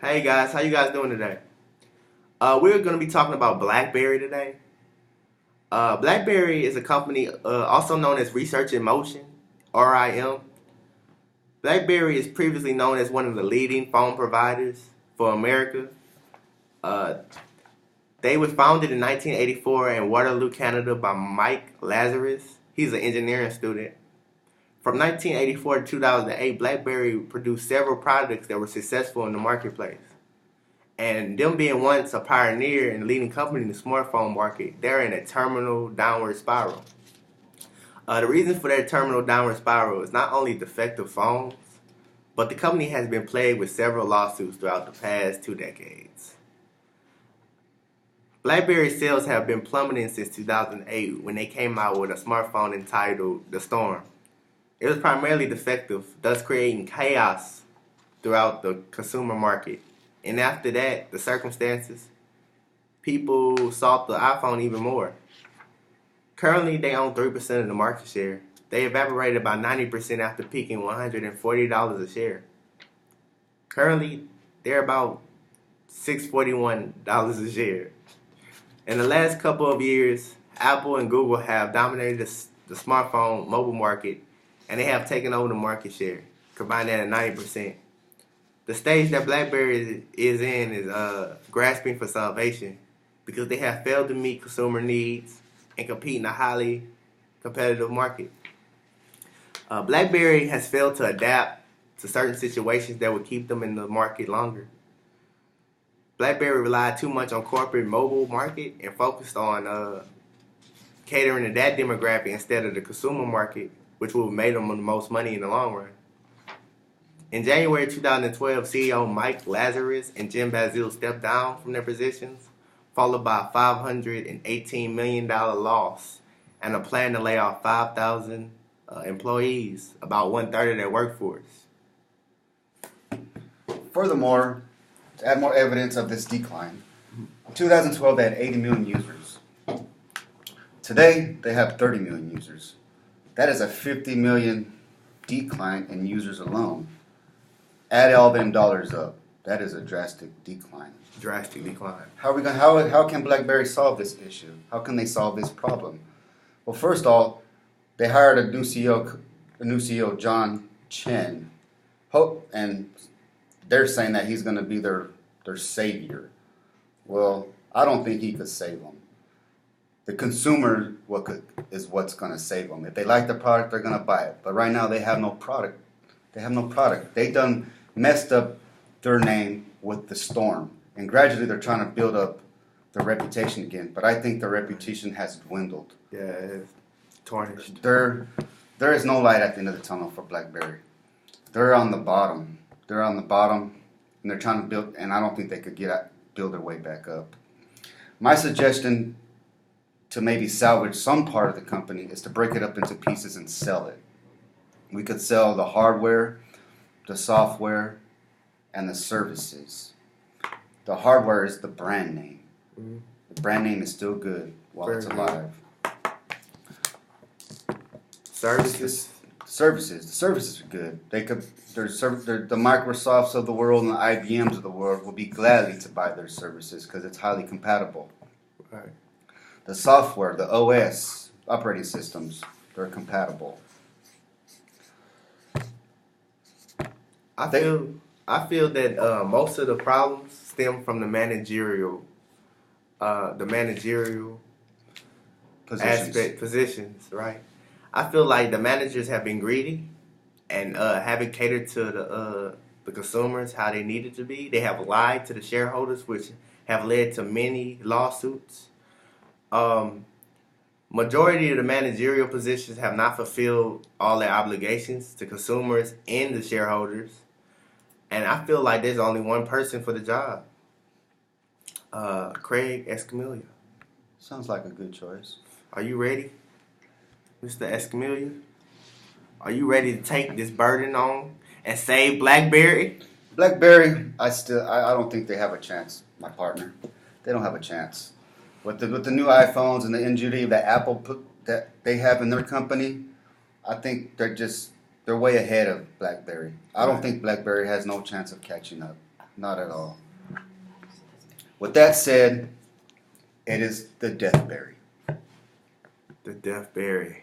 Hey guys, how you guys doing today? We're going to be talking about BlackBerry today. BlackBerry is a company also known as Research in Motion, RIM. BlackBerry is previously known as one of the leading phone providers for America. Uh, they were founded in 1984 in Waterloo, Canada by Mike Lazarus. He's an engineering student. From 1984 to 2008, BlackBerry produced several products that were successful in the marketplace. And them being once a pioneer and leading company in the smartphone market, they're in a terminal downward spiral. The reason for that terminal downward spiral is not only defective phones, but the company has been plagued with several lawsuits throughout the past 2 decades. BlackBerry sales have been plummeting since 2008 when they came out with a smartphone entitled The Storm. It was primarily defective, thus creating chaos throughout the consumer market. And after that, the circumstances, people sought the iPhone even more. Currently, they own 3% of the market share. They evaporated by 90% after peaking $140 a share. Currently, they're about $641 a share. In the last couple of years, Apple and Google have dominated the smartphone mobile market, and they have taken over the market share, combined at 90%. The stage that BlackBerry is in is grasping for salvation because they have failed to meet consumer needs and compete in a highly competitive market. BlackBerry has failed to adapt to certain situations that would keep them in the market longer. BlackBerry relied too much on corporate mobile market and focused on catering to that demographic instead of the consumer market, which would have made them the most money in the long run. In January 2012, CEO Mike Lazarus and Jim Bazille stepped down from their positions, followed by a $518 million loss and a plan to lay off 5,000 employees, about one-third of their workforce. Furthermore, to add more evidence of this decline, in 2012 they had 80 million users. Today they have 30 million users. That is a 50 million decline in users alone. Add all them dollars up. That is a drastic decline. Drastic decline. How can BlackBerry solve this issue? How can they solve this problem? Well, first of all, they hired a new CEO, John Chen, and they're saying that he's going to be their savior. Well, I don't think he could save them. The consumer is what's going to save them. If they like the product, they're going to buy it. But right now, they have no product. They done messed up their name with the storm. And gradually they're trying to build up their reputation again. But I think their reputation has dwindled. Yeah, it's tarnished. There is no light at the end of the tunnel for BlackBerry. They're on the bottom. And they're trying to build, and I don't think they could build their way back up. My suggestion to maybe salvage some part of the company is to break it up into pieces and sell it. We could sell the hardware, the software, and the services. The hardware is the brand name. Mm-hmm. The brand name is still good while it's alive. Services. The services are good. They're the Microsofts of the world and the IBMs of the world will be gladly to buy their services because it's highly compatible. Right. The software, the OS, operating systems, they're compatible. I feel that most of the problems stem from the managerial positions, right? I feel like the managers have been greedy and haven't catered to the consumers how they needed to be. They have lied to the shareholders, which have led to many lawsuits. Majority of the managerial positions have not fulfilled all their obligations to consumers and the shareholders. And I feel like there's only one person for the job. Craig Escamilla. Sounds like a good choice. Are you ready, Mr. Escamilla? Are you ready to take this burden on and save BlackBerry? BlackBerry, I don't think they have a chance, my partner. They don't have a chance. With the new iPhones and the ingenuity that Apple that they have in their company, I think they're way ahead of BlackBerry. I don't think BlackBerry has no chance of catching up. Not at all. With that said, it is the Deathberry. The Deathberry.